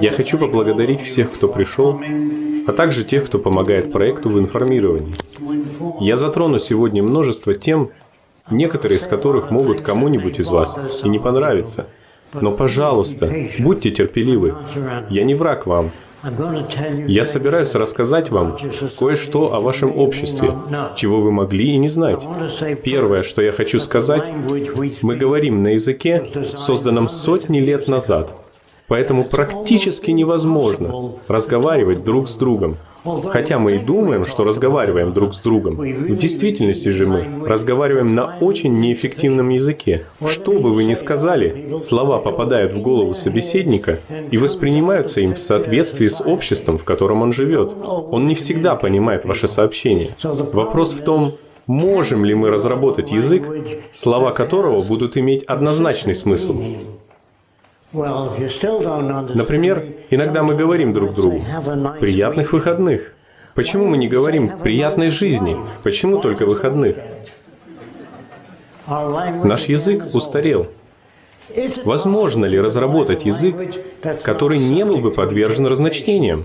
Я хочу поблагодарить всех, кто пришел, а также тех, кто помогает проекту в информировании. Я затрону сегодня множество тем, некоторые из которых могут кому-нибудь из вас и не понравиться. Но, пожалуйста, будьте терпеливы. Я не враг вам. Я собираюсь рассказать вам кое-что о вашем обществе, чего вы могли и не знать. Первое, что я хочу сказать, мы говорим на языке, созданном сотни лет назад. Поэтому практически невозможно разговаривать друг с другом. Хотя мы и думаем, что разговариваем друг с другом. В действительности же мы разговариваем на очень неэффективном языке. Что бы вы ни сказали, слова попадают в голову собеседника и воспринимаются им в соответствии с обществом, в котором он живет. Он не всегда понимает ваше сообщение. Вопрос в том, можем ли мы разработать язык, слова которого будут иметь однозначный смысл. Например, иногда мы говорим друг другу «приятных выходных». Почему мы не говорим «приятной жизни»? Почему только выходных? Наш язык устарел. Возможно ли разработать язык, который не был бы подвержен разночтениям?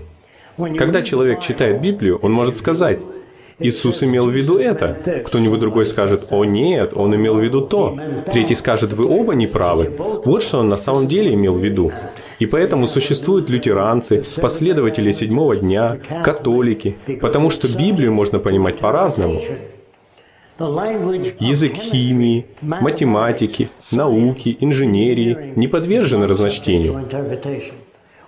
Когда человек читает Библию, он может сказать: Иисус имел в виду это. Кто-нибудь другой скажет: «О нет, он имел в виду то». Третий скажет: «Вы оба неправы». Вот что он на самом деле имел в виду. И поэтому существуют лютеранцы, последователи седьмого дня, католики, потому что Библию можно понимать по-разному. Язык химии, математики, науки, инженерии не подвержены разночтению.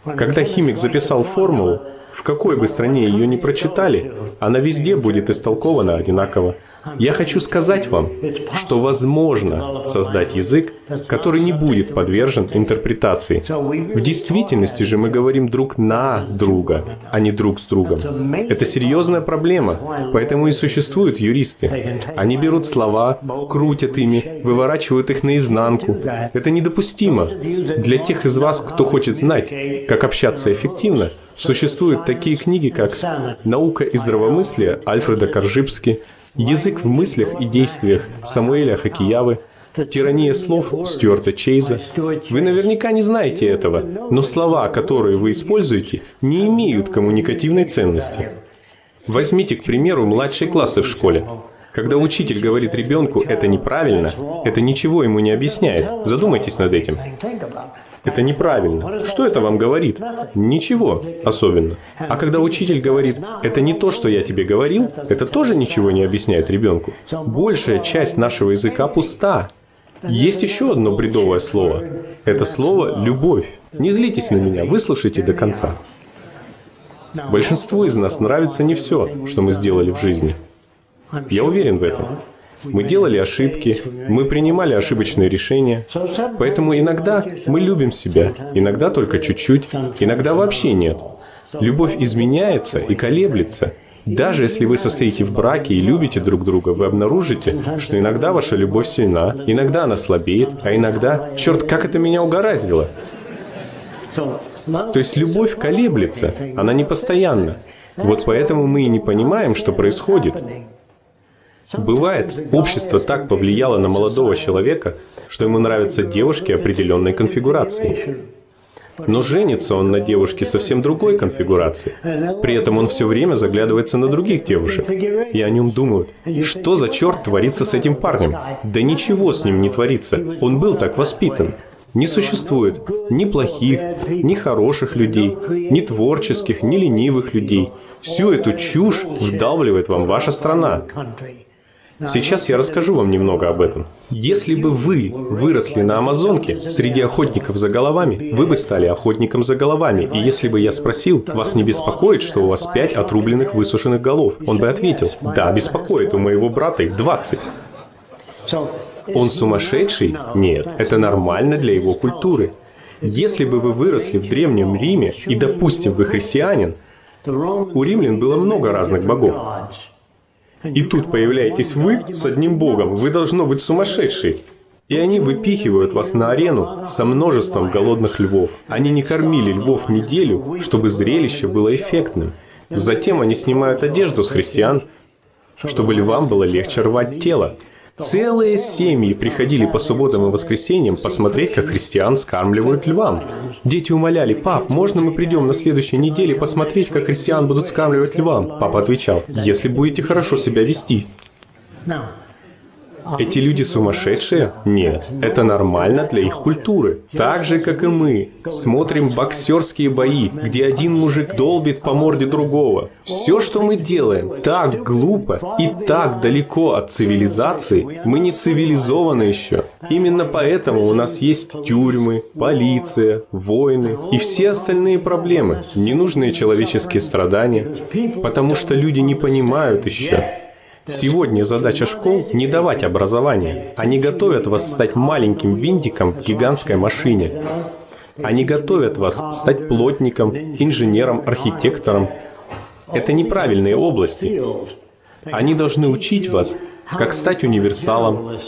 Когда химик записал формулу, в какой бы стране ее ни прочитали, она везде будет истолкована одинаково. Я хочу сказать вам, что возможно создать язык, который не будет подвержен интерпретации. В действительности же мы говорим друг на друга, а не друг с другом. Это серьезная проблема, поэтому и существуют юристы. Они берут слова, крутят ими, выворачивают их наизнанку. Это недопустимо. Для тех из вас, кто хочет знать, как общаться эффективно, существуют такие книги, как «Наука и здравомыслие» Альфреда Коржибски, «Язык в мыслях и действиях» Самуэля Хакиявы, «Тирания слов» Стюарта Чейза. Вы наверняка не знаете этого, но слова, которые вы используете, не имеют коммуникативной ценности. Возьмите, к примеру, младшие классы в школе. Когда учитель говорит ребенку «это неправильно», это ничего ему не объясняет. Задумайтесь над этим. Это неправильно. Что это вам говорит? Ничего особенно. А когда учитель говорит «это не то, что я тебе говорил», это тоже ничего не объясняет ребенку. Большая часть нашего языка пуста. Есть еще одно бредовое слово. Это слово «любовь». Не злитесь на меня, выслушайте до конца. Большинству из нас нравится не все, что мы сделали в жизни. Я уверен в этом. Мы делали ошибки, мы принимали ошибочные решения. Поэтому иногда мы любим себя, иногда только чуть-чуть, иногда вообще нет. Любовь изменяется и колеблется. Даже если вы состоите в браке и любите друг друга, вы обнаружите, что иногда ваша любовь сильна, иногда она слабеет, а иногда, черт, как это меня угораздило. То есть любовь колеблется, она не постоянна. Вот поэтому мы и не понимаем, что происходит. Бывает, общество так повлияло на молодого человека, что ему нравятся девушки определенной конфигурации. Но женится он на девушке совсем другой конфигурации. При этом он все время заглядывается на других девушек. И о нем думают: что за черт творится с этим парнем? Да ничего с ним не творится. Он был так воспитан. Не существует ни плохих, ни хороших людей, ни творческих, ни ленивых людей. Всю эту чушь вдалбливает вам ваша страна. Сейчас я расскажу вам немного об этом. Если бы вы выросли на Амазонке среди охотников за головами, вы бы стали охотником за головами. И если бы я спросил: вас не беспокоит, что у вас 5 отрубленных высушенных голов? Он бы ответил: да, беспокоит, у моего брата их 20. Он сумасшедший? Нет, это нормально для его культуры. Если бы вы выросли в Древнем Риме, и, допустим, вы христианин, у римлян было много разных богов. И тут появляетесь вы с одним богом, вы должно быть сумасшедший. И они выпихивают вас на арену со множеством голодных львов. Они не кормили львов неделю, чтобы зрелище было эффектным. Затем они снимают одежду с христиан, чтобы львам было легче рвать тело. Целые семьи приходили по субботам и воскресеньям посмотреть, как христиан скармливают львам. Дети умоляли: «Пап, можно мы придем на следующей неделе посмотреть, как христиан будут скармливать львам?» Папа отвечал: «Если будете хорошо себя вести». Эти люди сумасшедшие? Нет, это нормально для их культуры. Так же, как и мы, смотрим боксерские бои, где один мужик долбит по морде другого. Все, что мы делаем, так глупо и так далеко от цивилизации, мы не цивилизованы еще. Именно поэтому у нас есть тюрьмы, полиция, войны и все остальные проблемы, ненужные человеческие страдания, потому что люди не понимают еще. Сегодня задача школ – не давать образование. Они готовят вас стать маленьким винтиком в гигантской машине. Они готовят вас стать плотником, инженером, архитектором. Это неправильные области. Они должны учить вас, как стать универсалом,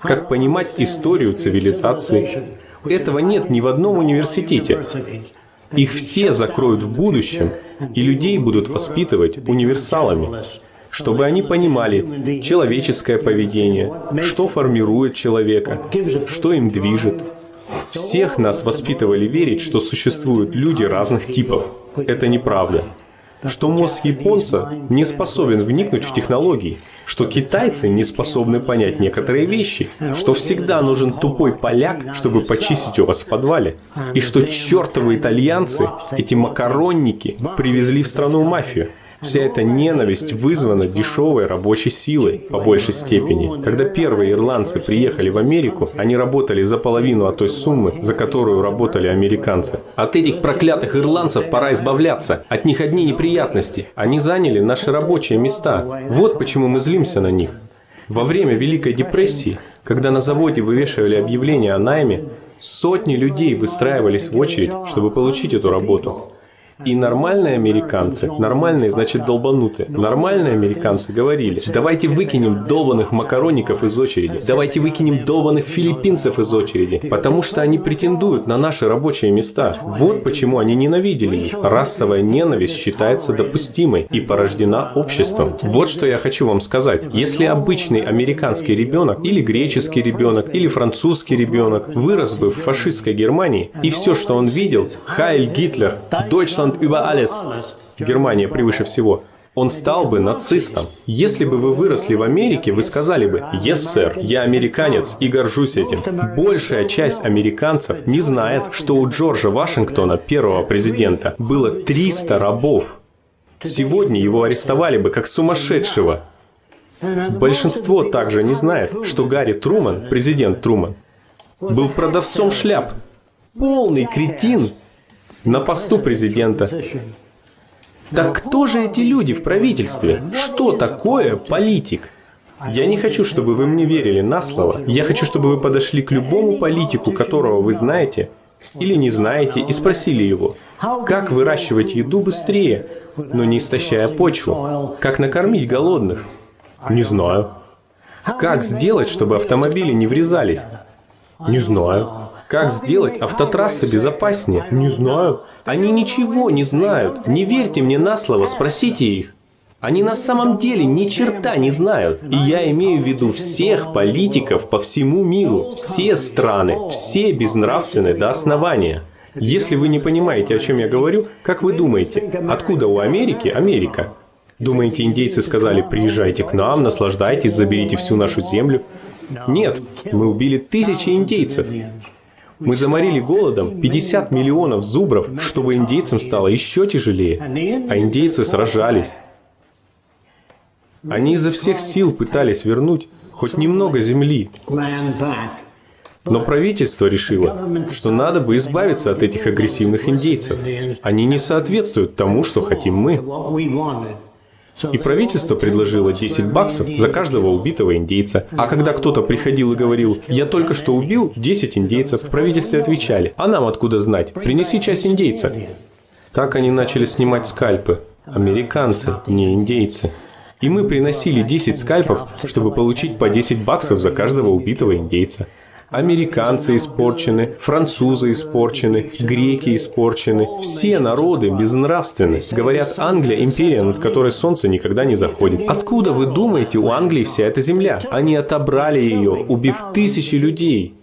как понимать историю цивилизации. Этого нет ни в одном университете. Их все закроют в будущем, и людей будут воспитывать универсалами, чтобы они понимали человеческое поведение, что формирует человека, что им движет. Всех нас воспитывали верить, что существуют люди разных типов. Это неправда. Что мозг японца не способен вникнуть в технологии, что китайцы не способны понять некоторые вещи, что всегда нужен тупой поляк, чтобы почистить у вас в подвале, и что чертовы итальянцы, эти макаронники, привезли в страну мафию. Вся эта ненависть вызвана дешевой рабочей силой, по большей степени. Когда первые ирландцы приехали в Америку, они работали за половину от той суммы, за которую работали американцы. От этих проклятых ирландцев пора избавляться. От них одни неприятности. Они заняли наши рабочие места. Вот почему мы злимся на них. Во время Великой депрессии, когда на заводе вывешивали объявления о найме, сотни людей выстраивались в очередь, чтобы получить эту работу. И нормальные американцы, нормальные значит долбанутые, нормальные американцы говорили: давайте выкинем долбанных макаронников из очереди, давайте выкинем долбанных филиппинцев из очереди, потому что они претендуют на наши рабочие места. Вот почему они ненавидели их. Расовая ненависть считается допустимой и порождена обществом. Вот что я хочу вам сказать. Если обычный американский ребенок, или греческий ребенок, или французский ребенок вырос бы в фашистской Германии, и все, что он видел: «Хайль Гитлер», «Deutschland über alles», Германия превыше всего, он стал бы нацистом. Если бы вы выросли в Америке, вы сказали бы: «Yes, sir, я американец и горжусь этим». Большая часть американцев не знает, что у Джорджа Вашингтона, первого президента, было 300 рабов. Сегодня его арестовали бы как сумасшедшего. Большинство также не знает, что Гарри Труман, президент Труман, был продавцом шляп. Полный кретин на посту президента. Так кто же эти люди в правительстве? Что такое политик? Я не хочу, чтобы вы мне верили на слово. Я хочу, чтобы вы подошли к любому политику, которого вы знаете или не знаете, и спросили его: как выращивать еду быстрее, но не истощая почву? Как накормить голодных? Не знаю. Как сделать, чтобы автомобили не врезались? Не знаю. Как сделать автотрассы безопаснее? Не знаю. Они ничего не знают. Не верьте мне на слово, спросите их. Они на самом деле ни черта не знают. И я имею в виду всех политиков по всему миру. Все страны. Все безнравственны до основания. Если вы не понимаете, о чем я говорю, как вы думаете, откуда у Америки Америка? Думаете, индейцы сказали: приезжайте к нам, наслаждайтесь, заберите всю нашу землю? Нет, мы убили тысячи индейцев. Мы заморили голодом 50 миллионов зубров, чтобы индейцам стало еще тяжелее. А индейцы сражались. Они изо всех сил пытались вернуть хоть немного земли. Но правительство решило, что надо бы избавиться от этих агрессивных индейцев. Они не соответствуют тому, что хотим мы. И правительство предложило $10 за каждого убитого индейца. А когда кто-то приходил и говорил: я только что убил 10 индейцев, в правительстве отвечали: а нам откуда знать? Принеси часть индейца. Так они начали снимать скальпы. Американцы, не индейцы. И мы приносили 10 скальпов, чтобы получить по $10 за каждого убитого индейца. Американцы испорчены, французы испорчены, греки испорчены. Все народы безнравственны. Говорят, Англия — империя, над которой солнце никогда не заходит. Откуда, вы думаете, у Англии вся эта земля? Они отобрали ее, убив тысячи людей.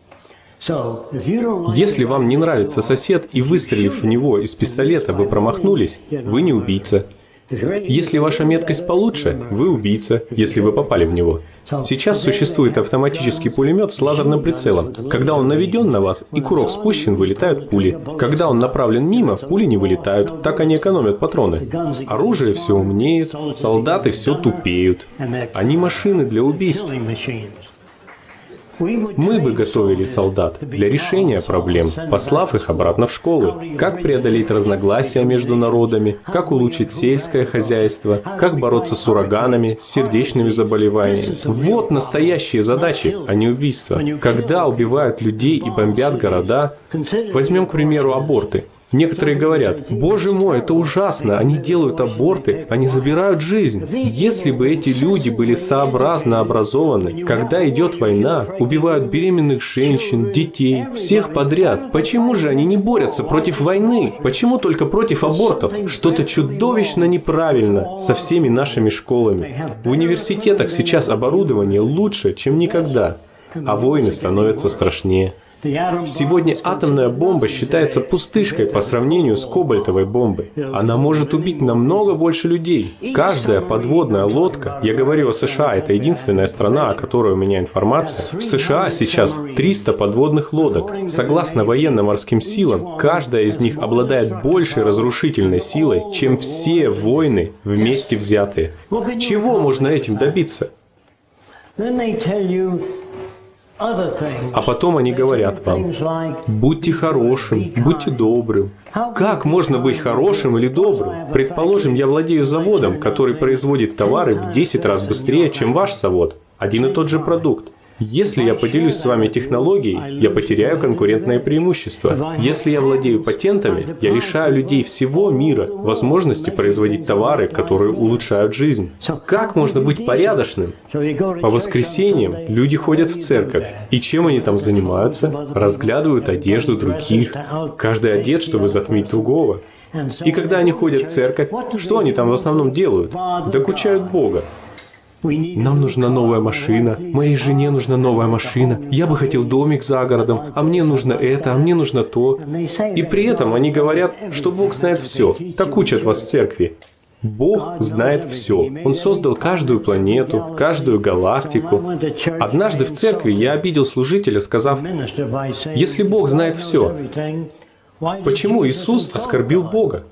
Если вам не нравится сосед и выстрелив в него из пистолета, вы промахнулись, вы не убийца. Если ваша меткость получше, вы убийца, если вы попали в него. Сейчас существует автоматический пулемет с лазерным прицелом. Когда он наведен на вас и курок спущен, вылетают пули. Когда он направлен мимо, пули не вылетают. Так они экономят патроны. Оружие все умнеет, солдаты все тупеют. Они машины для убийств. Мы бы готовили солдат для решения проблем, послав их обратно в школы. Как преодолеть разногласия между народами, как улучшить сельское хозяйство, как бороться с ураганами, с сердечными заболеваниями. Вот настоящие задачи, а не убийства. Когда убивают людей и бомбят города, возьмем, к примеру, аборты. Некоторые говорят: «Боже мой, это ужасно, они делают аборты, они забирают жизнь». Если бы эти люди были сообразно образованы, когда идет война, убивают беременных женщин, детей, всех подряд, почему же они не борются против войны? Почему только против абортов? Что-то чудовищно неправильно со всеми нашими школами. В университетах сейчас оборудование лучше, чем никогда, а войны становятся страшнее. Сегодня атомная бомба считается пустышкой по сравнению с кобальтовой бомбой. Она может убить намного больше людей. Каждая подводная лодка, я говорю о США, это единственная страна, о которой у меня информация. В США сейчас 300 подводных лодок. Согласно военно-морским силам, каждая из них обладает большей разрушительной силой, чем все войны вместе взятые. Чего можно этим добиться? А потом они говорят вам: будьте хорошим, будьте добрым. Как можно быть хорошим или добрым? Предположим, я владею заводом, который производит товары в 10 раз быстрее, чем ваш завод. Один и тот же продукт. Если я поделюсь с вами технологией, я потеряю конкурентное преимущество. Если я владею патентами, я лишаю людей всего мира возможности производить товары, которые улучшают жизнь. Как можно быть порядочным? По воскресеньям люди ходят в церковь. И чем они там занимаются? Разглядывают одежду других. Каждый одет, чтобы затмить другого. И когда они ходят в церковь, что они там в основном делают? Докучают Бога. Нам нужна новая машина, моей жене нужна новая машина, я бы хотел домик за городом, а мне нужно это, а мне нужно то. И при этом они говорят, что Бог знает все. Так учат вас в церкви. Бог знает все. Он создал каждую планету, каждую галактику. Однажды в церкви я обидел служителя, сказав: «Если Бог знает все, почему Иисус оскорбил Бога?»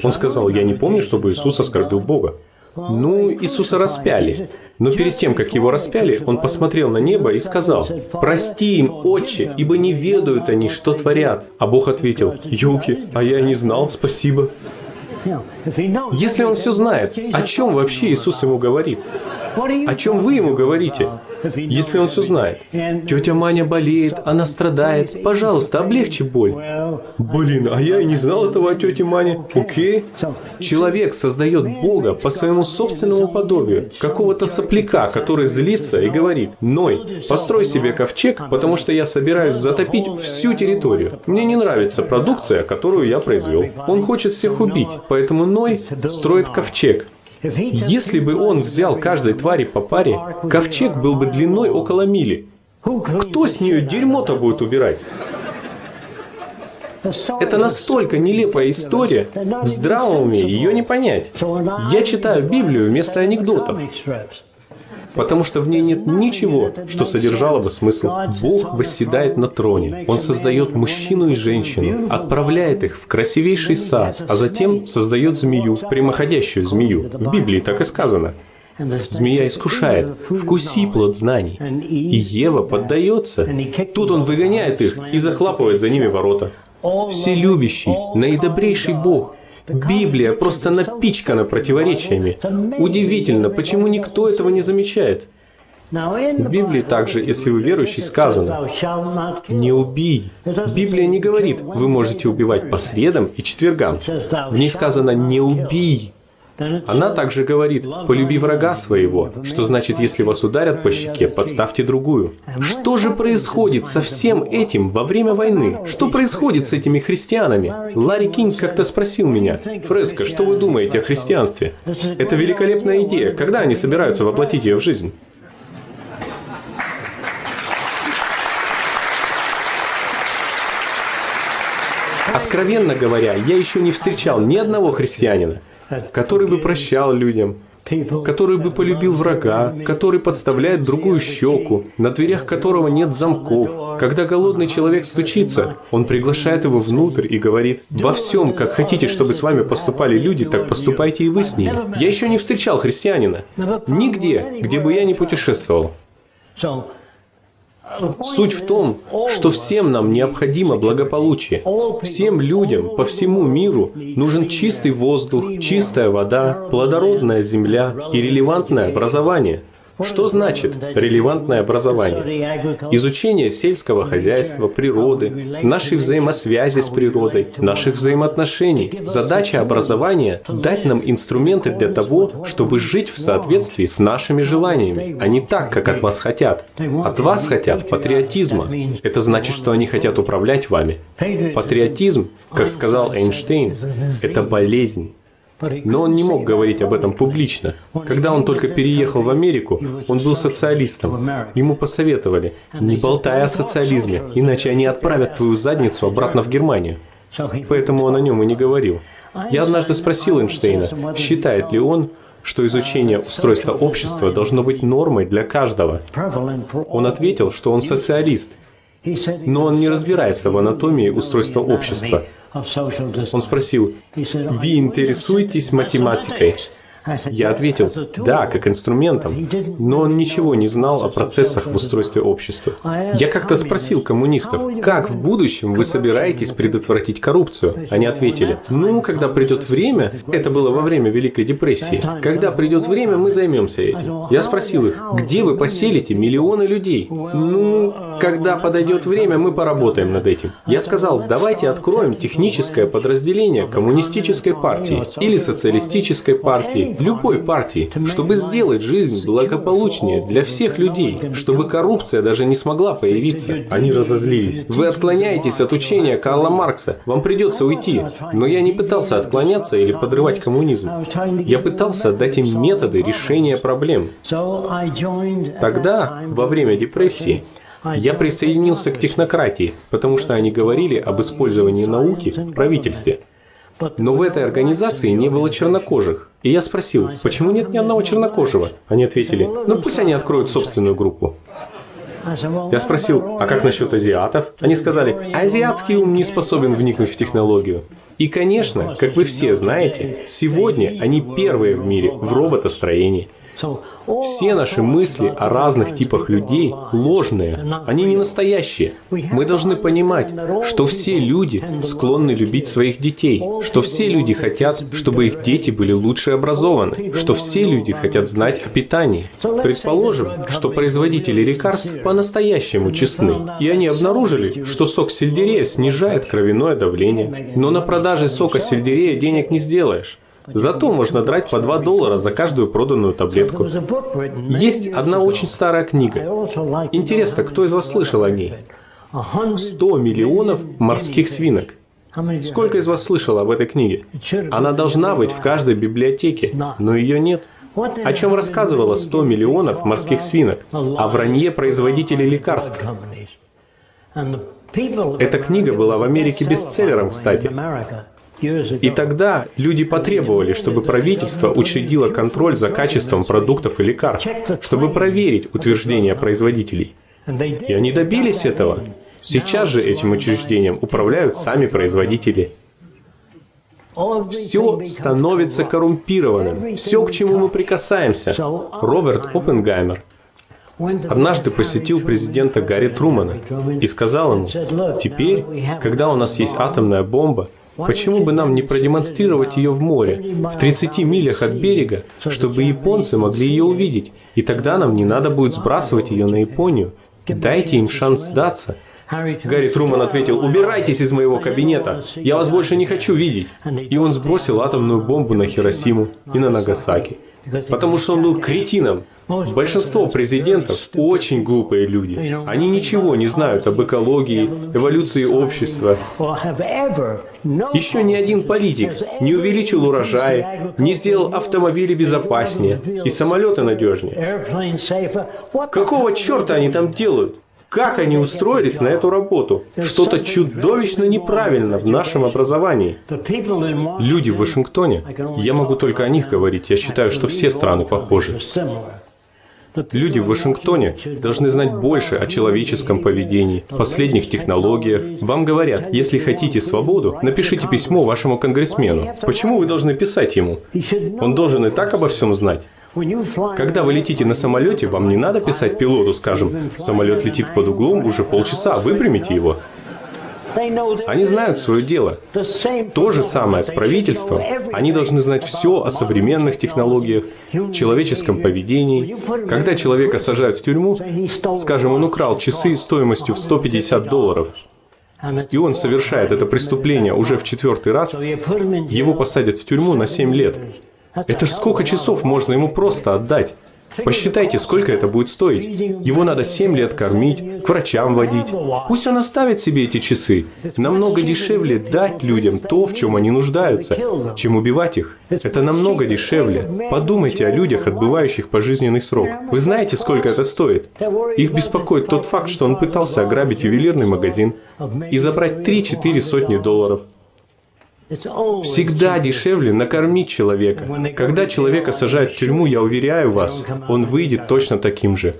Он сказал: «Я не помню, чтобы Иисус оскорбил Бога». Ну, Иисуса распяли. Но перед тем, как его распяли, он посмотрел на небо и сказал: «Прости им, Отче, ибо не ведают они, что творят». А Бог ответил: «Ёлки, а я и не знал, спасибо». Если он все знает, о чем вообще Иисус ему говорит? О чем вы ему говорите, если он все знает? Тетя Маня болеет, она страдает. Пожалуйста, облегчи боль. Блин, а я и не знал этого о тете Мане. Окей. Человек создает Бога по своему собственному подобию. Какого-то сопляка, который злится и говорит: «Ной, построй себе ковчег, потому что я собираюсь затопить всю территорию. Мне не нравится продукция, которую я произвел». Он хочет всех убить, поэтому Ной строит ковчег. Если бы он взял каждой твари по паре, ковчег был бы длиной около мили. Кто с нее дерьмо-то будет убирать? Это настолько нелепая история, в здравом уме ее не понять. Я читаю Библию вместо анекдотов, потому что в ней нет ничего, что содержало бы смысл. Бог восседает на троне. Он создает мужчину и женщину, отправляет их в красивейший сад, а затем создает змею, прямоходящую змею. В Библии так и сказано. Змея искушает: «Вкуси плод знаний». И Ева поддается. Тут он выгоняет их и захлапывает за ними ворота. Вселюбящий, наидобрейший Бог. Библия просто напичкана противоречиями. Удивительно, почему никто этого не замечает. В Библии также, если вы верующий, сказано: «Не убий». Библия не говорит: вы можете убивать по средам и четвергам. В ней сказано: «Не убий». Она также говорит: «Полюби врага своего», что значит, если вас ударят по щеке, подставьте другую. Что же происходит со всем этим во время войны? Что происходит с этими христианами? Ларри Кинг как-то спросил меня: «Фреско, что вы думаете о христианстве? Это великолепная идея. Когда они собираются воплотить ее в жизнь?» Откровенно говоря, я еще не встречал ни одного христианина, который бы прощал людям, который бы полюбил врага, который подставляет другую щеку, на дверях которого нет замков. Когда голодный человек стучится, он приглашает его внутрь и говорит: «Во всем, как хотите, чтобы с вами поступали люди, так поступайте и вы с ними». Я еще не встречал христианина. Нигде, где бы я ни путешествовал. Суть в том, что всем нам необходимо благополучие. Всем людям по всему миру нужен чистый воздух, чистая вода, плодородная земля и релевантное образование. Что значит релевантное образование? Изучение сельского хозяйства, природы, нашей взаимосвязи с природой, наших взаимоотношений. Задача образования – дать нам инструменты для того, чтобы жить в соответствии с нашими желаниями, а не так, как от вас хотят. От вас хотят патриотизма. Это значит, что они хотят управлять вами. Патриотизм, как сказал Эйнштейн, это болезнь. Но он не мог говорить об этом публично. Когда он только переехал в Америку, он был социалистом. Ему посоветовали: не болтай о социализме, иначе они отправят твою задницу обратно в Германию. Поэтому он о нем и не говорил. Я однажды спросил Эйнштейна, считает ли он, что изучение устройства общества должно быть нормой для каждого. Он ответил, что он социалист, но он не разбирается в анатомии устройства общества. Он спросил: «Вы интересуетесь математикой?» Я ответил: «Да, как инструментом», но он ничего не знал о процессах в устройстве общества. Я как-то спросил коммунистов: «Как в будущем вы собираетесь предотвратить коррупцию?» Они ответили: «Ну, когда придет время», это было во время Великой депрессии, «когда придет время, мы займемся этим». Я спросил их: «Где вы поселите миллионы людей?» «Ну, когда подойдет время, мы поработаем над этим». Я сказал: «Давайте откроем техническое подразделение коммунистической партии или социалистической партии, любой партии, чтобы сделать жизнь благополучнее для всех людей, чтобы коррупция даже не смогла появиться». Они разозлились. «Вы отклоняетесь от учения Карла Маркса, вам придется уйти». Но я не пытался отклоняться или подрывать коммунизм. Я пытался дать им методы решения проблем. Тогда, во время депрессии, я присоединился к технократии, потому что они говорили об использовании науки в правительстве. Но в этой организации не было чернокожих. И я спросил: «Почему нет ни одного чернокожего?» Они ответили: «Ну пусть они откроют собственную группу». Я спросил: «А как насчет азиатов?» Они сказали: «Азиатский ум не способен вникнуть в технологию». И, конечно, как вы все знаете, сегодня они первые в мире в роботостроении. Все наши мысли о разных типах людей ложные, они не настоящие. Мы должны понимать, что все люди склонны любить своих детей, что все люди хотят, чтобы их дети были лучше образованы, что все люди хотят знать о питании. Предположим, что производители лекарств по-настоящему честны, и они обнаружили, что сок сельдерея снижает кровяное давление. Но на продаже сока сельдерея денег не сделаешь. Зато можно драть по $2 за каждую проданную таблетку. Есть одна очень старая книга. Интересно, кто из вас слышал о ней? 100 миллионов морских свинок. Сколько из вас слышало об этой книге? Она должна быть в каждой библиотеке, но ее нет. О чем рассказывало 100 миллионов морских свинок? О вранье производителей лекарств. Эта книга была в Америке бестселлером, кстати. И тогда люди потребовали, чтобы правительство учредило контроль за качеством продуктов и лекарств, чтобы проверить утверждения производителей. И они добились этого. Сейчас же этим учреждением управляют сами производители. Все становится коррумпированным. Все, к чему мы прикасаемся. Роберт Оппенгеймер однажды посетил президента Гарри Трумана и сказал ему: «Теперь, когда у нас есть атомная бомба, почему бы нам не продемонстрировать ее в море, в 30 милях от берега, чтобы японцы могли ее увидеть, и тогда нам не надо будет сбрасывать ее на Японию. Дайте им шанс сдаться. Гарри Труман ответил: «Убирайтесь из моего кабинета, я вас больше не хочу видеть». И он сбросил атомную бомбу на Хиросиму и на Нагасаки. Потому что он был кретином. Большинство президентов очень глупые люди. Они ничего не знают об экологии, эволюции общества. Еще ни один политик не увеличил урожаи, не сделал автомобили безопаснее и самолеты надежнее. Какого черта они там делают? Как они устроились на эту работу? Что-то чудовищно неправильно в нашем образовании. Люди в Вашингтоне, я могу только о них говорить, я считаю, что все страны похожи. Люди в Вашингтоне должны знать больше о человеческом поведении, последних технологиях. Вам говорят, если хотите свободу, напишите письмо вашему конгрессмену. Почему вы должны писать ему? Он должен и так обо всем знать. Когда вы летите на самолете, вам не надо писать пилоту, скажем, самолет летит под углом уже полчаса, выпрямите его. Они знают свое дело. То же самое с правительством. Они должны знать все о современных технологиях, человеческом поведении. Когда человека сажают в тюрьму, скажем, он украл часы стоимостью в $150, и он совершает это преступление уже в 4-й раз, его посадят в тюрьму на 7 лет. Это ж сколько часов можно ему просто отдать? Посчитайте, сколько это будет стоить. Его надо 7 лет кормить, к врачам водить. Пусть он оставит себе эти часы. Намного дешевле дать людям то, в чем они нуждаются, чем убивать их. Это намного дешевле. Подумайте о людях, отбывающих пожизненный срок. Вы знаете, сколько это стоит? Их беспокоит тот факт, что он пытался ограбить ювелирный магазин и забрать 3-4 сотни $. Всегда дешевле накормить человека. Когда человека сажают в тюрьму, я уверяю вас, он выйдет точно таким же.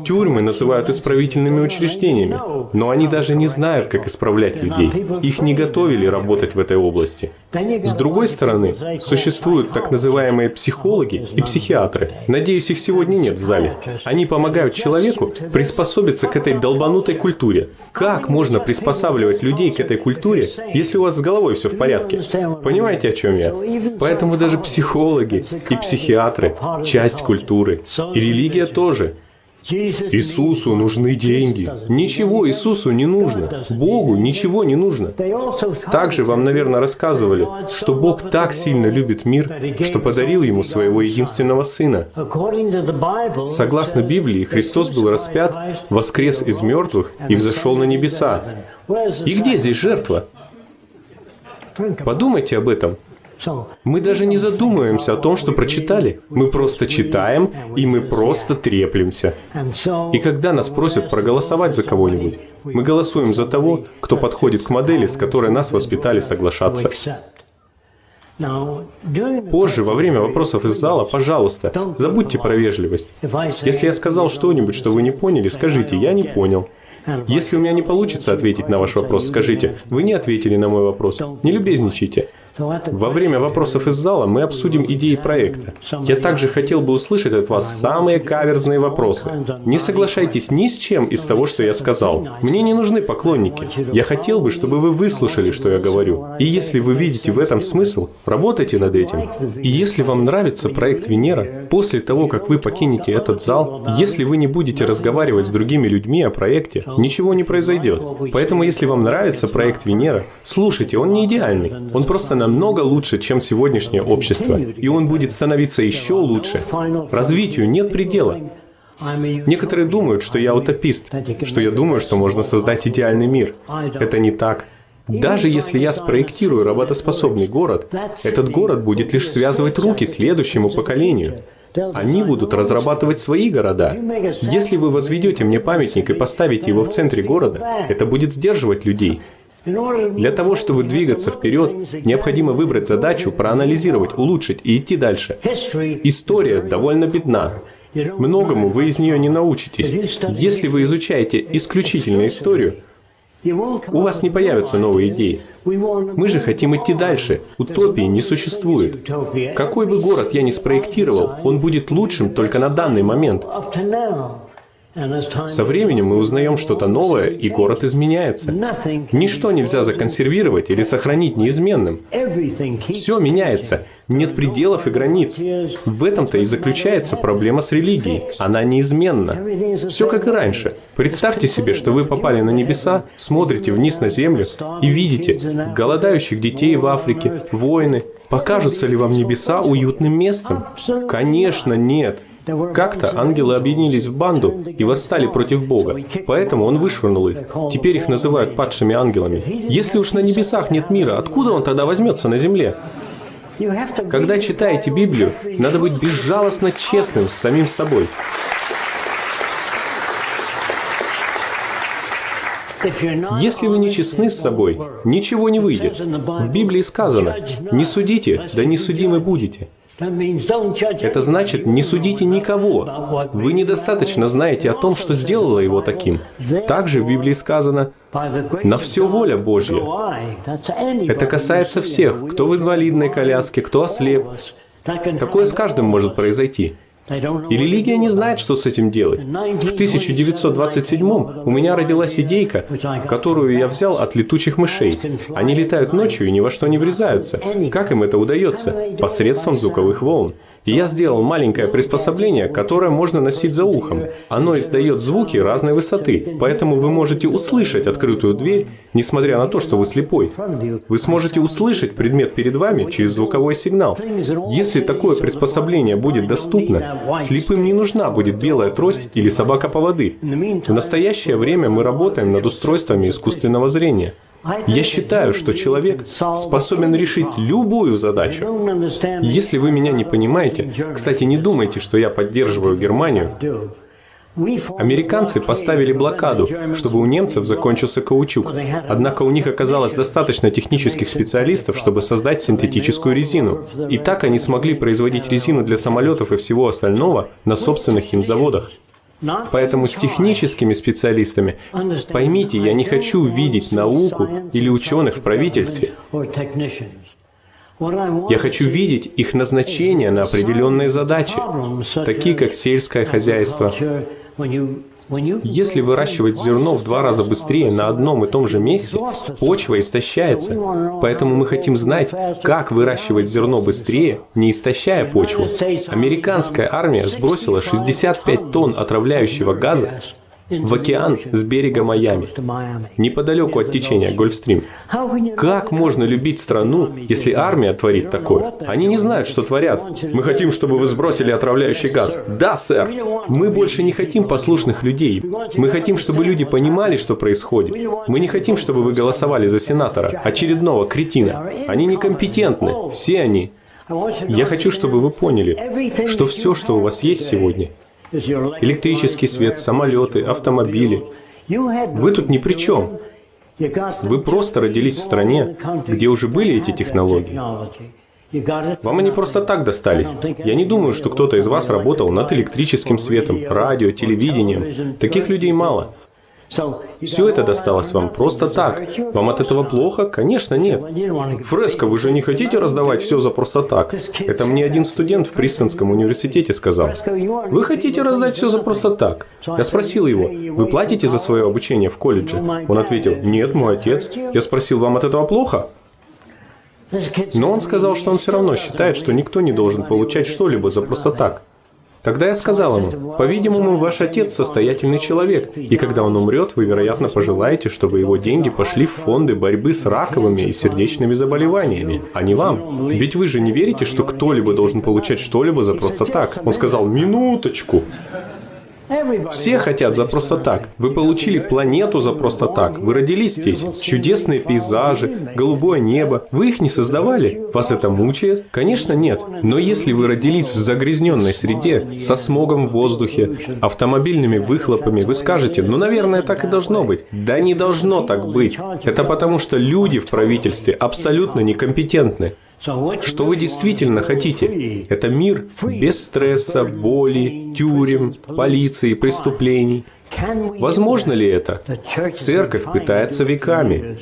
Тюрьмы называют исправительными учреждениями, но они даже не знают, как исправлять людей. Их не готовили работать в этой области. С другой стороны, существуют так называемые психологи и психиатры. Надеюсь, их сегодня нет в зале. Они помогают человеку приспособиться к этой долбанутой культуре. Как можно приспосабливать людей к этой культуре, если у вас с головой все в порядке? Понимаете, о чем я? Поэтому даже психологи и психиатры – часть культуры. И религия тоже. Иисусу нужны деньги. Ничего Иисусу не нужно. Богу ничего не нужно. Также вам, наверное, рассказывали, что Бог так сильно любит мир, что подарил ему своего единственного Сына. Согласно Библии, Христос был распят, воскрес из мертвых и взошел на небеса. И где здесь жертва? Подумайте об этом. Мы даже не задумываемся о том, что прочитали. Мы просто читаем, и мы просто треплемся. И когда нас просят проголосовать за кого-нибудь, мы голосуем за того, кто подходит к модели, с которой нас воспитали соглашаться. Позже, во время вопросов из зала, пожалуйста, забудьте про вежливость. Если я сказал что-нибудь, что вы не поняли, скажите: «Я не понял». Если у меня не получится ответить на ваш вопрос, скажите: «Вы не ответили на мой вопрос». Не любезничайте. Во время вопросов из зала мы обсудим идеи проекта. Я также хотел бы услышать от вас самые каверзные вопросы. Не соглашайтесь ни с чем из того, что я сказал. Мне не нужны поклонники. Я хотел бы, чтобы вы выслушали, что я говорю. И если вы видите в этом смысл, работайте над этим. И если вам нравится проект Венера, после того, как вы покинете этот зал, если вы не будете разговаривать с другими людьми о проекте, ничего не произойдет. Поэтому, если вам нравится проект Венера, слушайте, он не идеальный. Он просто намного лучше, чем сегодняшнее общество. И он будет становиться еще лучше. Развитию нет предела. Некоторые думают, что я утопист, что я думаю, что можно создать идеальный мир. Это не так. Даже если я спроектирую работоспособный город, этот город будет лишь связывать руки следующему поколению. Они будут разрабатывать свои города. Если вы возведете мне памятник и поставите его в центре города, это будет сдерживать людей. Для того, чтобы двигаться вперед, необходимо выбрать задачу, проанализировать, улучшить и идти дальше. История довольно бедна. Многому вы из нее не научитесь. Если вы изучаете исключительно историю, у вас не появятся новые идеи. Мы же хотим идти дальше. Утопии не существует. Какой бы город я ни спроектировал, он будет лучшим только на данный момент. Со временем мы узнаем что-то новое, и город изменяется. Ничто нельзя законсервировать или сохранить неизменным. Все меняется. Нет пределов и границ. В этом-то и заключается проблема с религией. Она неизменна. Все как и раньше. Представьте себе, что вы попали на небеса, смотрите вниз на землю и видите голодающих детей в Африке, войны. Покажутся ли вам небеса уютным местом? Конечно, нет. Как-то ангелы объединились в банду и восстали против Бога, поэтому Он вышвырнул их. Теперь их называют падшими ангелами. Если уж на небесах нет мира, откуда он тогда возьмется на земле? Когда читаете Библию, надо быть безжалостно честным с самим собой. Если вы не честны с собой, ничего не выйдет. В Библии сказано: «Не судите, да не судимы будете». Это значит, не судите никого. Вы недостаточно знаете о том, что сделало его таким. Также в Библии сказано: «На все воля Божья». Это касается всех, кто в инвалидной коляске, кто ослеп. Такое с каждым может произойти. И религия не знает, что с этим делать. В 1927-м у меня родилась идейка, которую я взял от летучих мышей. Они летают ночью и ни во что не врезаются. Как им это удается? Посредством звуковых волн. И я сделал маленькое приспособление, которое можно носить за ухом. Оно издает звуки разной высоты, поэтому вы можете услышать открытую дверь, несмотря на то, что вы слепой. Вы сможете услышать предмет перед вами через звуковой сигнал. Если такое приспособление будет доступно, слепым не нужна будет белая трость или собака-поводырь. В настоящее время мы работаем над устройствами искусственного зрения. Я считаю, что человек способен решить любую задачу. Если вы меня не понимаете, кстати, не думайте, что я поддерживаю Германию. Американцы поставили блокаду, чтобы у немцев закончился каучук. Однако у них оказалось достаточно технических специалистов, чтобы создать синтетическую резину. И так они смогли производить резину для самолетов и всего остального на собственных химзаводах. Поэтому с техническими специалистами, поймите, я не хочу видеть науку или ученых в правительстве. Я хочу видеть их назначение на определенные задачи, такие как сельское хозяйство. Если выращивать зерно в 2 раза быстрее на одном и том же месте, почва истощается. Поэтому мы хотим знать, как выращивать зерно быстрее, не истощая почву. Американская армия сбросила 65 тонн отравляющего газа в океан с берега Майами, неподалеку от течения Гольфстрим. Как можно любить страну, если армия творит такое? Они не знают, что творят. Мы хотим, чтобы вы сбросили отравляющий газ. Да, сэр. Мы больше не хотим послушных людей. Мы хотим, чтобы люди понимали, что происходит. Мы не хотим, чтобы вы голосовали за сенатора, очередного кретина. Они некомпетентны. Все они. Я хочу, чтобы вы поняли, что все, что у вас есть сегодня, электрический свет, самолеты, автомобили. Вы тут ни при чем. Вы просто родились в стране, где уже были эти технологии. Вам они просто так достались. Я не думаю, что кто-то из вас работал над электрическим светом, радио, телевидением. Таких людей мало. Все это досталось вам просто так. Вам от этого плохо? Конечно, нет. Фреско, вы же не хотите раздавать все за просто так? Это мне один студент в Принстонском университете сказал. Вы хотите раздать все за просто так? Я спросил его: вы платите за свое обучение в колледже? Он ответил: нет, мой отец. Я спросил: вам от этого плохо? Но он сказал, что он все равно считает, что никто не должен получать что-либо за просто так. Тогда я сказал ему: по-видимому, ваш отец состоятельный человек, и когда он умрет, вы, вероятно, пожелаете, чтобы его деньги пошли в фонды борьбы с раковыми и сердечными заболеваниями, а не вам. Ведь вы же не верите, что кто-либо должен получать что-либо за просто так. Он сказал: минуточку. Все хотят за просто так. Вы получили планету за просто так. Вы родились здесь. Чудесные пейзажи, голубое небо. Вы их не создавали? Вас это мучает? Конечно, нет. Но если вы родились в загрязненной среде, со смогом в воздухе, автомобильными выхлопами, вы скажете: ну, наверное, так и должно быть. Да не должно так быть. Это потому, что люди в правительстве абсолютно некомпетентны. Что вы действительно хотите? Это мир без стресса, боли, тюрем, полиции, преступлений. Возможно ли это? Церковь пытается веками.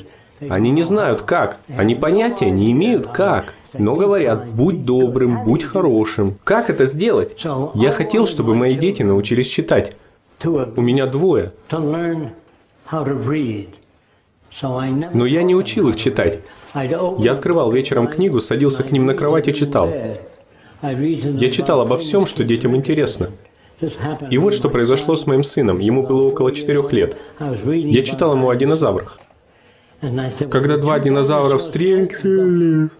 Они не знают как. Они понятия не имеют как. Но говорят: будь добрым, будь хорошим. Как это сделать? Я хотел, чтобы мои дети научились читать. У меня двое. Но я не учил их читать. Я открывал вечером книгу, садился к ним на кровать и читал. Я читал обо всем, что детям интересно. И вот что произошло с моим сыном. Ему было около 4 лет. Я читал ему о динозаврах. Когда 2 динозавра встретились...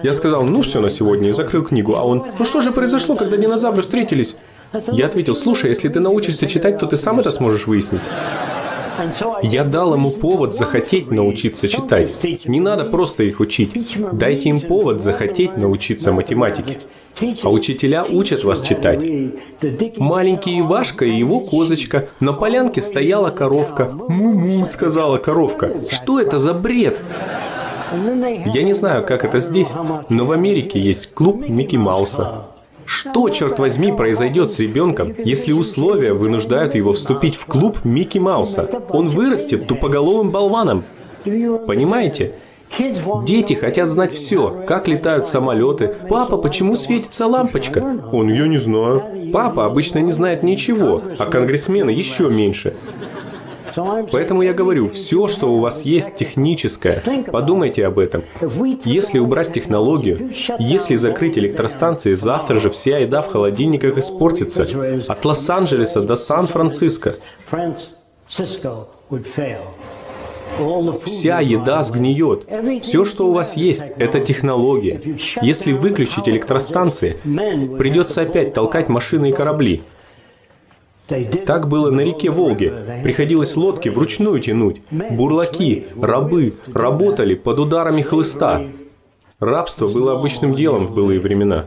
Я сказал, ну все на сегодня, и закрыл книгу. А он, ну что же произошло, когда динозавры встретились? Я ответил, слушай, если ты научишься читать, то ты сам это сможешь выяснить. Я дал ему повод захотеть научиться читать. Не надо просто их учить. Дайте им повод захотеть научиться математике. А учителя учат вас читать. Маленький Ивашка и его козочка. На полянке стояла коровка. «Му-му», сказала коровка. Что это за бред? Я не знаю, как это здесь, но в Америке есть клуб Микки Мауса. Что, черт возьми, произойдет с ребенком, если условия вынуждают его вступить в клуб Микки Мауса? Он вырастет тупоголовым болваном. Понимаете? Дети хотят знать все. Как летают самолеты. Папа, почему светится лампочка? Он, я не знаю. Папа обычно не знает ничего, а конгрессмены еще меньше. Поэтому я говорю, все, что у вас есть техническое, подумайте об этом. Если убрать технологию, если закрыть электростанции, завтра же вся еда в холодильниках испортится. От Лос-Анджелеса до Сан-Франциско. Вся еда сгниет. Все, что у вас есть, это технология. Если выключить электростанции, придется опять толкать машины и корабли. Так было на реке Волге. Приходилось лодки вручную тянуть. Бурлаки, рабы работали под ударами хлыста. Рабство было обычным делом в былые времена.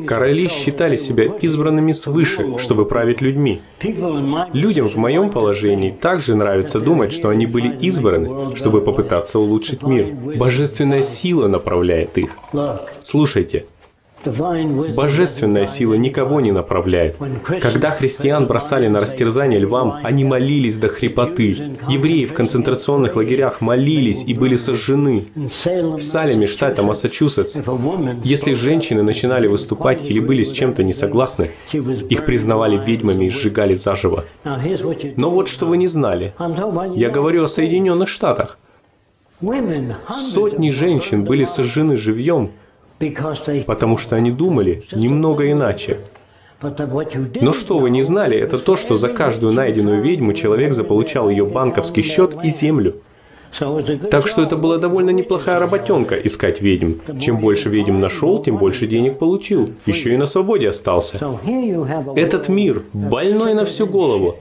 Короли считали себя избранными свыше, чтобы править людьми. Людям в моем положении также нравится думать, что они были избраны, чтобы попытаться улучшить мир. Божественная сила направляет их. Слушайте. Божественная сила никого не направляет. Когда христиан бросали на растерзание львам, они молились до хрипоты. Евреи в концентрационных лагерях молились и были сожжены. В Салеме, штата Массачусетс, если женщины начинали выступать или были с чем-то не согласны, их признавали ведьмами и сжигали заживо. Но вот что вы не знали. Я говорю о Соединенных Штатах. Сотни женщин были сожжены живьем, потому что они думали немного иначе. Но что вы не знали, это то, что за каждую найденную ведьму человек заполучал ее банковский счет и землю. Так что это была довольно неплохая работенка искать ведьм. Чем больше ведьм нашел, тем больше денег получил. Еще и на свободе остался. Этот мир больной на всю голову.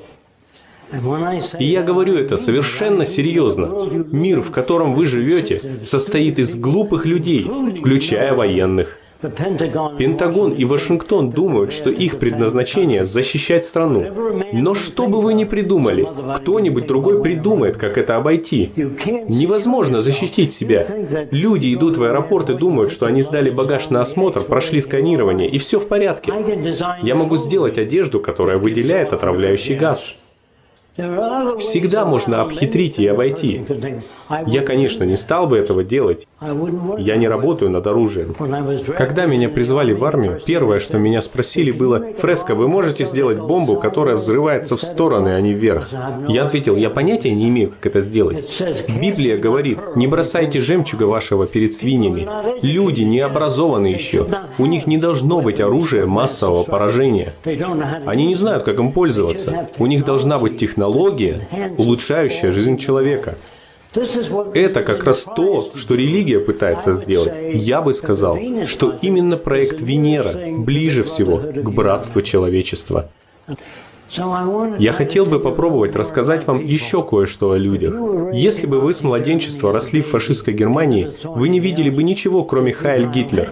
И я говорю это совершенно серьезно. Мир, в котором вы живете, состоит из глупых людей, включая военных. Пентагон и Вашингтон думают, что их предназначение – защищать страну. Но что бы вы ни придумали, кто-нибудь другой придумает, как это обойти. Невозможно защитить себя. Люди идут в аэропорт и думают, что они сдали багаж на осмотр, прошли сканирование, и все в порядке. Я могу сделать одежду, которая выделяет отравляющий газ. Всегда можно обхитрить и обойти. Я, конечно, не стал бы этого делать. Я не работаю над оружием. Когда меня призвали в армию, первое, что меня спросили, было: «Фреско, вы можете сделать бомбу, которая взрывается в стороны, а не вверх?» Я ответил: я понятия не имею, как это сделать. Библия говорит: не бросайте жемчуга вашего перед свиньями. Люди не образованы еще. У них не должно быть оружия массового поражения. Они не знают, как им пользоваться. У них должна быть технология, улучшающая жизнь человека. Это как раз то, что религия пытается сделать. Я бы сказал, что именно проект Венера ближе всего к братству человечества. Я хотел бы попробовать рассказать вам еще кое-что о людях. Если бы вы с младенчества росли в фашистской Германии, вы не видели бы ничего, кроме «Хайль Гитлер».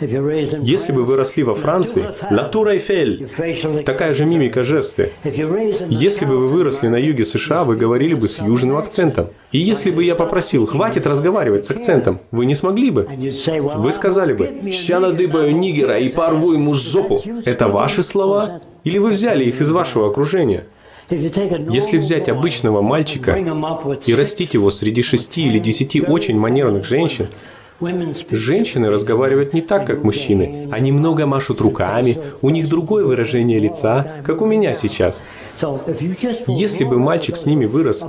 Если бы вы росли во Франции, «La Tour Eiffel», такая же мимика, жесты. Если бы вы выросли на юге США, вы говорили бы с южным акцентом. И если бы я попросил: хватит разговаривать с акцентом, вы не смогли бы. Вы сказали бы: «Ща надыбаю нигера и порву ему жопу». Это ваши слова? Или вы взяли их из вашего окружения? Если взять обычного мальчика и растить его среди 6 или 10 очень манерных женщин, Женщины разговаривают не так, как мужчины. Они много машут руками, у них другое выражение лица, как у меня сейчас. Если бы мальчик с ними вырос,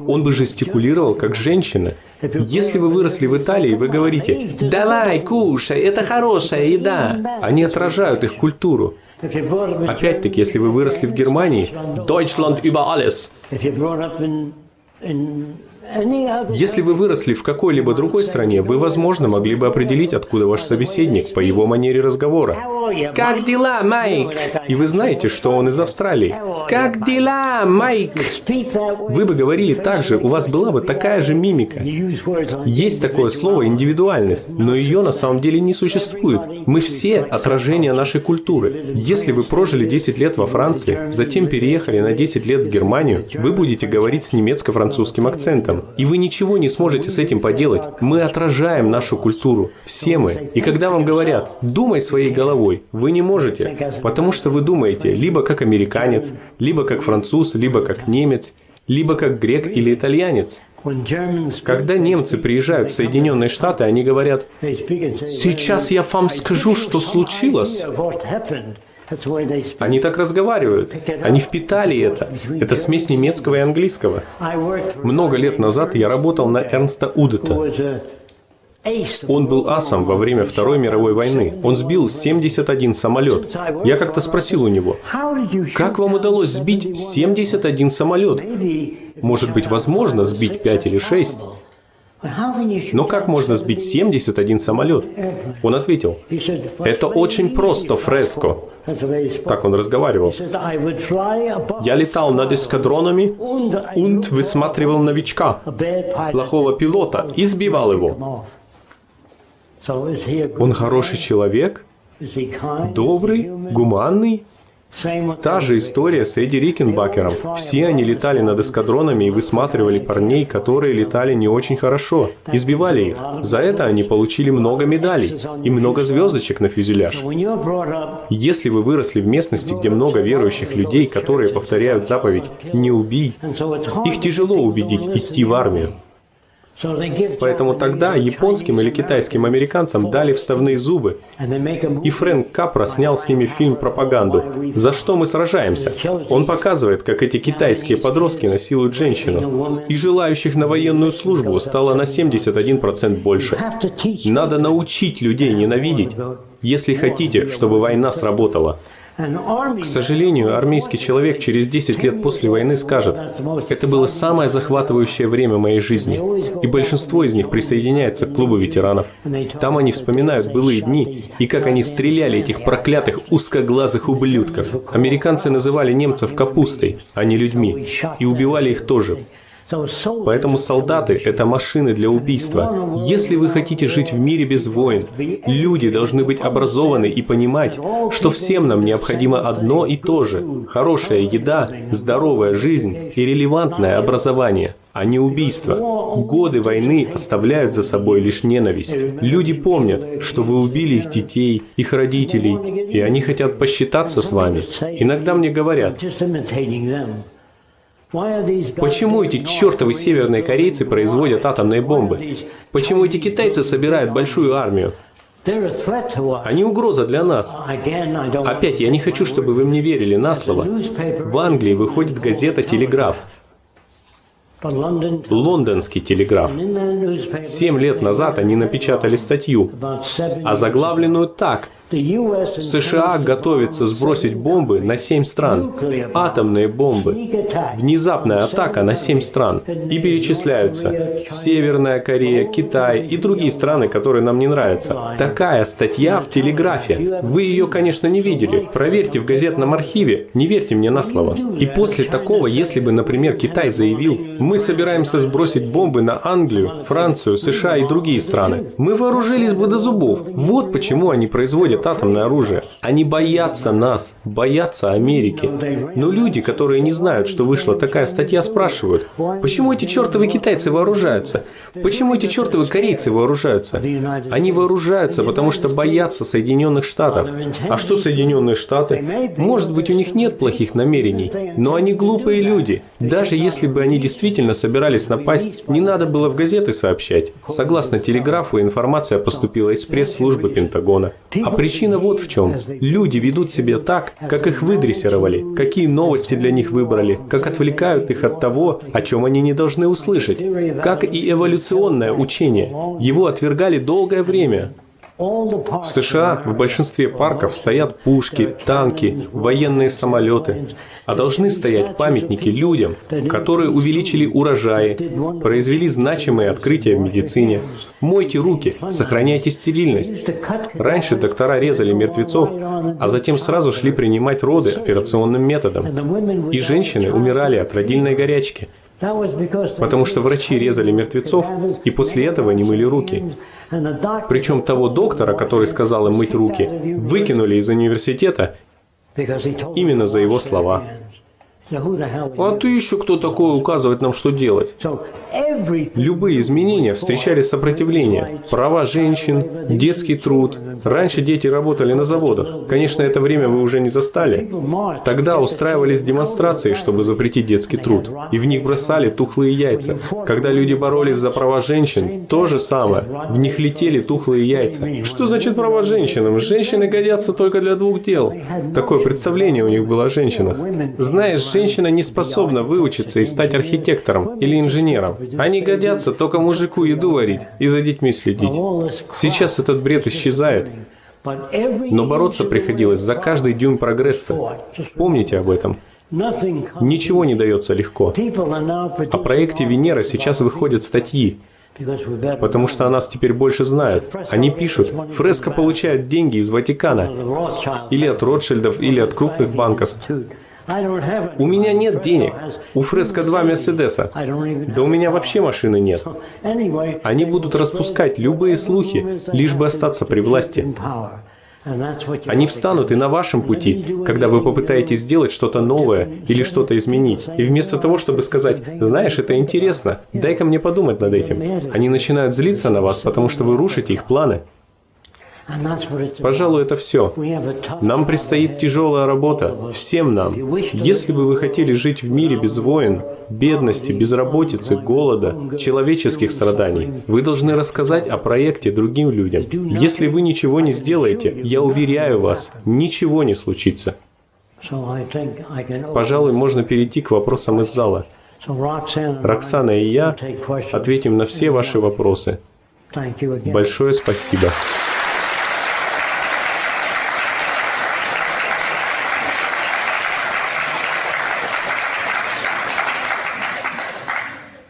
он бы жестикулировал, как женщина. Если вы выросли в Италии, вы говорите: «Давай, кушай, это хорошая еда». Они отражают их культуру. Опять-таки, если вы выросли в Германии, «Deutschland über alles». Если вы выросли в какой-либо другой стране, вы, возможно, могли бы определить, откуда ваш собеседник, по его манере разговора. «Как дела, Майк?» И вы знаете, что он из Австралии. «Как дела, Майк?» Вы бы говорили так же, у вас была бы такая же мимика. Есть такое слово «индивидуальность», но ее на самом деле не существует. Мы все отражение нашей культуры. Если вы прожили 10 лет во Франции, затем переехали на 10 лет в Германию, вы будете говорить с немецко-французским акцентом. И вы ничего не сможете с этим поделать. Мы отражаем нашу культуру. Все мы. И когда вам говорят: «Думай своей головой», вы не можете. Потому что вы думаете либо как американец, либо как француз, либо как немец, либо как грек или итальянец. Когда немцы приезжают в Соединенные Штаты, они говорят: «Сейчас я вам скажу, что случилось». Они так разговаривают. Они впитали это. Это смесь немецкого и английского. Много лет назад я работал на Эрнста Удета. Он был асом во время Второй мировой войны. Он сбил 71 самолет. Я как-то спросил у него: «Как вам удалось сбить 71 самолет? Может быть, возможно сбить 5 или 6? Но как можно сбить 71 самолет?» Он ответил: «Это очень просто, Фреско». Так он разговаривал. «Я летал над эскадронами и высматривал новичка, плохого пилота, и сбивал его». Он хороший человек? Добрый? Гуманный? Та же история с Эдди Рикенбакером. Все они летали над эскадронами и высматривали парней, которые летали не очень хорошо, и сбивали их. За это они получили много медалей и много звездочек на фюзеляж. Если вы выросли в местности, где много верующих людей, которые повторяют заповедь «не убий», их тяжело убедить идти в армию. Поэтому тогда японским или китайским американцам дали вставные зубы, и Фрэнк Капра снял с ними фильм «Пропаганду». «За что мы сражаемся?». Он показывает, как эти китайские подростки насилуют женщину, и желающих на военную службу стало на 71% больше. Надо научить людей ненавидеть, если хотите, чтобы война сработала. К сожалению, армейский человек через 10 лет после войны скажет: «Это было самое захватывающее время моей жизни». И большинство из них присоединяется к клубу ветеранов. Там они вспоминают былые дни и как они стреляли этих проклятых узкоглазых ублюдков. Американцы называли немцев капустой, а не людьми, и убивали их тоже. Поэтому солдаты – это машины для убийства. Если вы хотите жить в мире без войн, люди должны быть образованы и понимать, что всем нам необходимо одно и то же – хорошая еда, здоровая жизнь и релевантное образование, а не убийство. Годы войны оставляют за собой лишь ненависть. Люди помнят, что вы убили их детей, их родителей, и они хотят посчитаться с вами. Иногда мне говорят: «Почему эти чертовы северные корейцы производят атомные бомбы? Почему эти китайцы собирают большую армию? Они угроза для нас». Опять, я не хочу, чтобы вы мне верили на слово. В Англии выходит газета «Телеграф». Лондонский телеграф. 7 лет назад они напечатали статью, озаглавленную так: «США готовятся сбросить бомбы на 7 стран. Атомные бомбы. Внезапная атака на 7 стран». И перечисляются Северная Корея, Китай и другие страны, которые нам не нравятся. Такая статья в Телеграфе. Вы ее, конечно, не видели. Проверьте в газетном архиве. Не верьте мне на слово. И после такого, если бы, например, Китай заявил: «Мы собираемся сбросить бомбы на Англию, Францию, США и другие страны», мы вооружились бы до зубов. Вот почему они производят производят атомное оружие. Они боятся нас, боятся Америки. Но люди, которые не знают, что вышла такая статья, спрашивают, почему эти чертовы китайцы вооружаются? Почему эти чертовы корейцы вооружаются? Они вооружаются, потому что боятся Соединенных Штатов. А что Соединенные Штаты? Может быть, у них нет плохих намерений, но они глупые люди. Даже если бы они действительно собирались напасть, не надо было в газеты сообщать. Согласно телеграфу, информация поступила из пресс-службы Пентагона. А причина вот в чем. Люди ведут себя так, как их выдрессировали, какие новости для них выбрали, как отвлекают их от того, о чем они не должны услышать. Как и эволюционное учение. Его отвергали долгое время. В США в большинстве парков стоят пушки, танки, военные самолеты. А должны стоять памятники людям, которые увеличили урожаи, произвели значимые открытия в медицине. Мойте руки, сохраняйте стерильность. Раньше доктора резали мертвецов, а затем сразу шли принимать роды операционным методом. И женщины умирали от родильной горячки. Потому что врачи резали мертвецов и после этого не мыли руки. Причем того доктора, который сказал им мыть руки, выкинули из университета именно за его слова. А ты еще кто такой указывать нам, что делать? Любые изменения встречали сопротивление. Права женщин, детский труд. Раньше дети работали на заводах. Конечно, это время вы уже не застали. Тогда устраивались демонстрации, чтобы запретить детский труд. И в них бросали тухлые яйца. Когда люди боролись за права женщин, то же самое. В них летели тухлые яйца. Что значит права женщинам? Женщины годятся только для двух дел. Такое представление у них было о женщинах. Знаешь, женщина не способна выучиться и стать архитектором или инженером. Они годятся только мужику еду варить и за детьми следить. Сейчас этот бред исчезает. Но бороться приходилось за каждый дюйм прогресса. Помните об этом. Ничего не дается легко. О проекте Венера сейчас выходят статьи. Потому что о нас теперь больше знают. Они пишут, Фреско получает деньги из Ватикана. Или от Ротшильдов, или от крупных банков. У меня нет денег. У Фреско 2 Мерседеса. Да у меня вообще машины нет. Они будут распускать любые слухи, лишь бы остаться при власти. Они встанут и на вашем пути, когда вы попытаетесь сделать что-то новое или что-то изменить. И вместо того, чтобы сказать, знаешь, это интересно, дай-ка мне подумать над этим, они начинают злиться на вас, потому что вы рушите их планы. Пожалуй, это все. Нам предстоит тяжелая работа. Всем нам. Если бы вы хотели жить в мире без войн, бедности, безработицы, голода, человеческих страданий, вы должны рассказать о проекте другим людям. Если вы ничего не сделаете, я уверяю вас, ничего не случится. Пожалуй, можно перейти к вопросам из зала. Роксана и я ответим на все ваши вопросы. Большое спасибо.